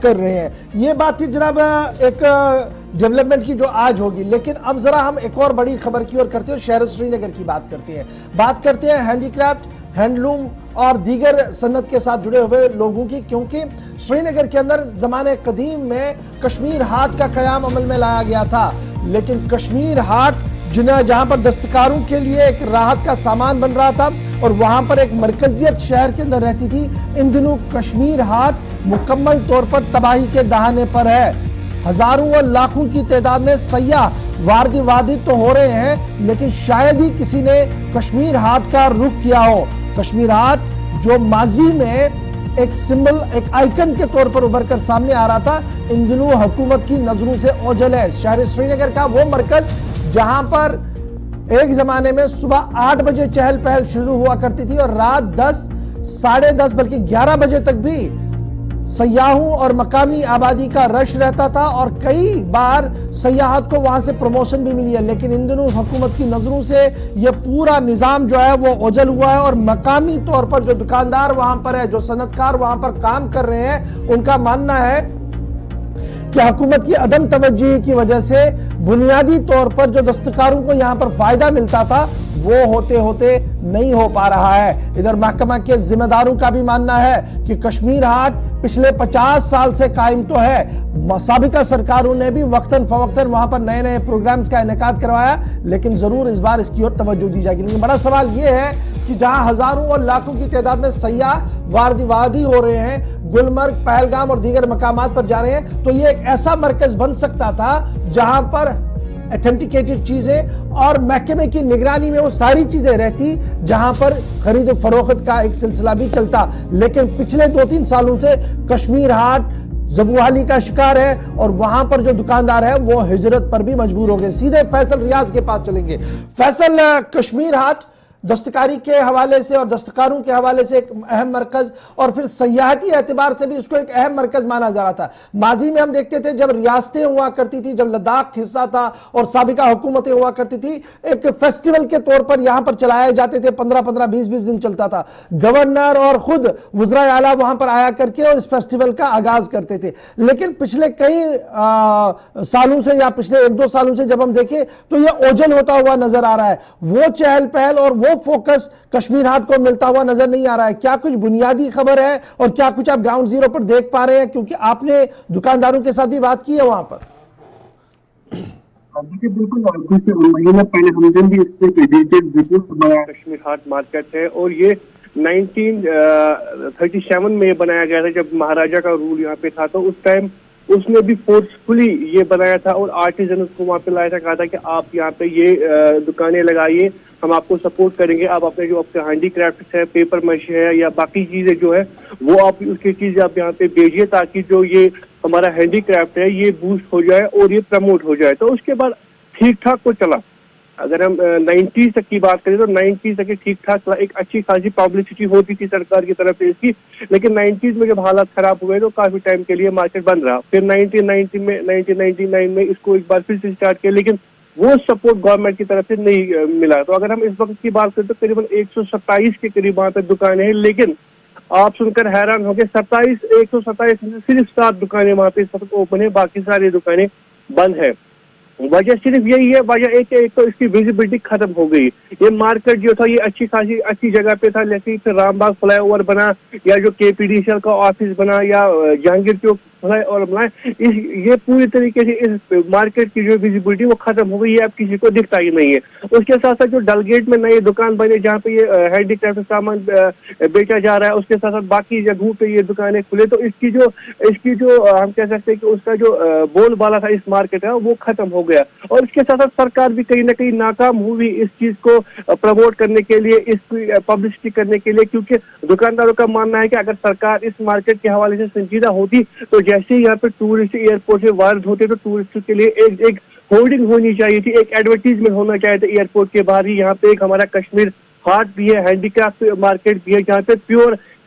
کر رہے ہیں. یہ بات تھی جناب ایک ڈیولپمنٹ کی جو آج ہوگی. لیکن اب ذرا ہم ایک اور بڑی خبر کی اور کرتے ہیں, شہر سری نگر کی بات کرتے ہیں ہینڈی کرافٹ, ہینڈلوم اور دیگر صنعت کے ساتھ جڑے ہوئے لوگوں کی, کیونکہ سری نگر کے اندر زمانے قدیم میں کشمیر ہاٹ کا قیام عمل میں لایا گیا تھا. لیکن کشمیر ہاٹ جہاں پر دستکاروں کے لیے ایک راحت کا سامان بن رہا تھا اور وہاں پر ایک مرکزیت شہر کے اندر رہتی تھی, ان دنوں کشمیر ہاٹ مکمل طور پر تباہی کے دہانے پر ہے. ہزاروں اور لاکھوں کی تعداد میں سیاح واردی وادی تو ہو رہے ہیں, لیکن شاید ہی کسی نے کشمیر ہاٹ کا رخ کیا ہو. کشمیر ہاٹ جو ماضی میں ایک سمبل, ایک آئیکن کے طور پر ابھر کر سامنے آ رہا تھا, ان دنوں حکومت کی نظروں سے اوجھل ہے. شہر سری نگر کا وہ مرکز جہاں پر ایک زمانے میں صبح 8 بجے چہل پہل شروع ہوا کرتی تھی اور رات 10, ساڑھے 10 بلکہ 11 بجے تک بھی سیاحوں اور مقامی آبادی کا رش رہتا تھا اور کئی بار سیاحت کو وہاں سے پروموشن بھی ملی ہے. لیکن ان دنوں حکومت کی نظروں سے یہ پورا نظام جو ہے وہ اوجھل ہوا ہے اور مقامی طور پر جو دکاندار وہاں پر ہے, جو صنعتکار وہاں پر کام کر رہے ہیں, ان کا ماننا ہے کہ حکومت کی عدم توجہی کی وجہ سے بنیادی طور پر جو دستکاروں کو یہاں پر فائدہ ملتا تھا وہ ہوتے ہوتے نہیں ہو پا رہا ہے. ادھر محکمہ کے ذمہ داروں کا بھی ماننا ہے کہ کشمیر ہاٹ پچھلے 50 سال سے قائم تو ہے. سابقہ سرکاروں نے بھی وقتاً فوقتاً وہاں پر نئے نئے پروگرامز کا انعقاد کروایا, لیکن ضرور اس بار اس کی اور توجہ دی جائے گی. لیکن بڑا سوال یہ ہے کہ جہاں ہزاروں اور لاکھوں کی تعداد میں سیاح واردی وادی ہو رہے ہیں, گلمرگ, پہلگام اور دیگر مقامات پر جا رہے ہیں, تو یہ ایک ایسا مرکز بن سکتا تھا جہاں پر ایتھنٹیکیٹڈ چیزیں اور محکمے کی نگرانی میں وہ ساری چیزیں رہتی, جہاں پر خرید و فروخت کا ایک سلسلہ بھی چلتا. لیکن پچھلے 2-3 سالوں سے کشمیر ہاٹ زبوحالی کا شکار ہے اور وہاں پر جو دکاندار ہے وہ ہجرت پر بھی مجبور ہو گئے. سیدھے فیصل ریاض کے پاس چلیں گے. فیصل, کشمیر ہاٹ دستکاری کے حوالے سے اور دستکاروں کے حوالے سے ایک اہم مرکز اور پھر سیاحتی اعتبار سے بھی اس کو ایک اہم مرکز مانا جا رہا تھا. ماضی میں ہم دیکھتے تھے جب ریاستیں ہوا کرتی تھی, جب لداخ حصہ تھا اور سابقہ حکومتیں ہوا کرتی تھی, ایک فیسٹیول کے طور پر یہاں پر چلائے جاتے تھے, 15-15, 20-20 دن چلتا تھا. گورنر اور خود وزرائے اعلیٰ وہاں پر آیا کر کے اور اس فیسٹیول کا آغاز کرتے تھے. لیکن پچھلے کئی سالوں سے یا پچھلے 1-2 سالوں سے جب ہم دیکھیں تو یہ اوجھل ہوتا ہوا نظر آ رہا ہے. وہ چہل پہل اور وہ فوکس کشمیر ہاٹ کو ملتا ہوا نظر نہیں آ رہا ہے. کیا کچھ بنیادی خبر ہے اور کیا کچھ آپ گراؤنڈ زیرو پر دیکھ پا رہے ہیں, کیونکہ آپ نے دکانداروں کے ساتھ بھی بات کی ہے وہاں پر؟ بالکل, مہینہ پہلے ہم نے بھی اس سے کشمیر ہاٹ مارکیٹ ہے اور یہ 1937 میں بنایا گیا تھا جب مہاراجہ کا رول یہاں پہ تھا. تو اس ٹائم اس نے بھی فورسفلی یہ بنایا تھا اور آرٹیزنز کو وہاں پہ لایا تھا, کہا تھا کہ آپ یہاں پہ یہ دکانیں لگائیے, ہم آپ کو سپورٹ کریں گے. آپ اپنے جو ہینڈی کرافٹس ہے, پیپر مشی ہے یا باقی چیزیں جو ہے وہ آپ اس کی چیزیں آپ یہاں پہ بھیجیے تاکہ جو یہ ہمارا ہینڈی کرافٹ ہے یہ بوسٹ ہو جائے اور یہ پروموٹ ہو جائے. تو اس کے بعد ٹھیک ٹھاک کو چلا. اگر ہم 90s تک کی بات کریں تو 90s تک ٹھیک ٹھاک چلا, ایک اچھی خاصی پبلسٹی ہوتی تھی سرکار کی طرف سے اس کی. لیکن 90s میں جب حالات خراب ہوئے تو کافی ٹائم کے لیے مارکیٹ بند رہا. پھر 1999 میں اس کو ایک بار پھر سے اسٹارٹ کیا, لیکن وہ سپورٹ گورنمنٹ کی طرف سے نہیں ملا. تو اگر ہم اس وقت کی بات کریں تو قریباً 127 کے قریب وہاں پہ دکانیں ہیں, لیکن آپ سن کر حیران ہو گئے 127 میں صرف 7 دکانیں وہاں پہ اس وقت اوپن ہیں, باقی ساری دکانیں بند ہیں. وجہ صرف یہی ہے, وجہ ایک تو اس کی ویزیبلٹی ختم ہو گئی. یہ مارکیٹ جو تھا یہ اچھی خاصی اچھی جگہ پہ تھا, جیسے پھر رام باغ فلائی اوور بنا یا جو KPDCL کا آفس بنا یا جہانگیر چوک فلائی اوور بنا, یہ پوری طریقے سے اس مارکیٹ کی جو ویزیبلٹی وہ ختم ہو گئی ہے, اب کسی کو دکھتا ہی نہیں ہے. اس کے ساتھ ساتھ جو ڈل گیٹ میں نئے دکان بنے جہاں پہ یہ ہینڈی کرافٹ سامان بیچا جا رہا ہے, اس کے ساتھ ساتھ باقی جگہوں پہ یہ دکانیں کھلے, تو اس کی جو ہم کہہ سکتے ہیں کہ اس کا جو بول بالا تھا اس مارکیٹ کا وہ ختم ہو گیا. اور اس کے ساتھ ساتھ سرکار بھی کہیں نہ کہیں ناکام ہوئی اس چیز کو پروموٹ کرنے کے لیے, اس کی پبلسٹی کرنے کے لیے, کیونکہ دکانداروں کا ماننا ہے کہ اگر سرکار اس مارکیٹ کے حوالے سے سنجیدہ ہوتی تو جیسے ہی یہاں پہ ٹورسٹ ایئرپورٹ سے وارد ہوتے تو ٹورسٹ کے لیے ایک ہولڈنگ ہونی چاہیے تھی, ایک ایڈورٹیزمنٹ ہونا چاہیے تھا ایئرپورٹ کے باہر ہی. یہاں پہ ایک ہمارا کشمیر ہاٹ بھی ہے, ہینڈی کرافٹ مارکیٹ بھی ہے, جہاں پہ پیور